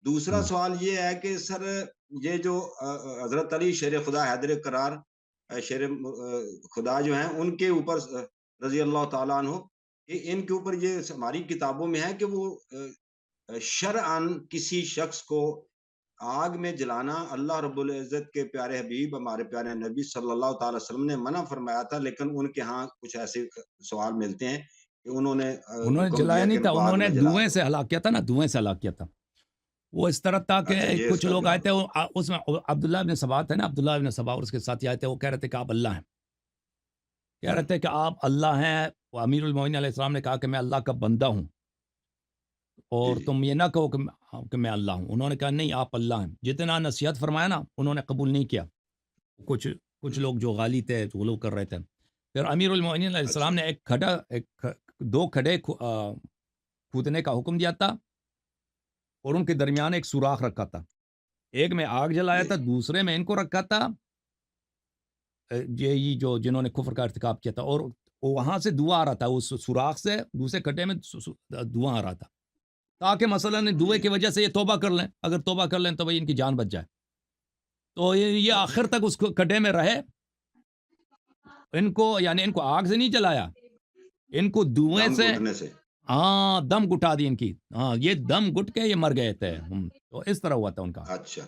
دوسرا سوال یہ ہے کہ سر یہ جو حضرت علی شیر خدا حیدر قرار شیر خدا جو ہیں ان کے اوپر رضی اللہ تعالیٰ عنہ کہ ان کے اوپر یہ ہماری کتابوں میں ہے کہ وہ شرعاً کسی شخص کو آگ میں جلانا اللہ رب العزت کے پیارے حبیب ہمارے پیارے نبی صلی اللہ تعالی وسلم نے منع فرمایا تھا، لیکن ان کے ہاں کچھ ایسے سوال ملتے ہیں کہ انہوں نے انہوں نے حکم جلایا دیا کہ نہیں ان تھا، کو آگ انہوں نے میں جلا دھوئیں دو۔ سے ہلاک کیا تھا نا، دھوئیں سے ہلاک کیا تھا۔ وہ اس طرح تھا کہ اچھا، یہ اس کچھ کا لوگ آئے جواب تھے، ہے۔ اس میں عبداللہ ابن سبا تھے نا، عبداللہ ابن سبا اور اس کے ساتھ آئے تھے، وہ کہہ رہے تھے کہ آپ اللہ ہیں، کہہ رہے تھے کہ آپ اللہ ہیں۔ وہ امیر المومنین علیہ السلام نے کہا کہ میں اللہ کا بندہ ہوں، جی اور جی تم یہ نہ کہو کہ میں اللہ ہوں۔ انہوں نے کہا نہیں، آپ اللہ ہیں۔ جتنا نصیحت فرمایا نا، انہوں نے قبول نہیں کیا۔ کچھ لوگ جو غالی تھے، وہ لوگ کر رہے تھے۔ پھر امیر المومنین علیہ اچھا السلام نے دو کھڈے کھودنے کا حکم دیا تھا، اور ان کے درمیان ایک سوراخ رکھا تھا، ایک میں آگ جلایا جی تھا، دوسرے میں ان کو رکھا تھا، یہ جو جنہوں نے کفر کا ارتکاب کیا تھا، اور وہاں سے دھواں آ رہا تھا، اس سوراخ سے دوسرے کھڈے میں دھواں آ رہا تھا، تاکہ مثلا دھوئے جی کی وجہ سے یہ توبہ کر لیں، اگر توبہ کر لیں تو بھائی ان کی جان بچ جائے۔ تو یہ آخر اچھا تک اس کھڈے میں رہے، ان کو یعنی ان کو آگ سے نہیں جلایا، ان کو دھوئیں دم سے، گھٹنے سے۔ ہاں، دم گٹا دی ان کی، ہاں، یہ دم گٹ کے یہ مر گئے تھے۔ تو اس طرح ہوا تھا ان کا۔ اچھا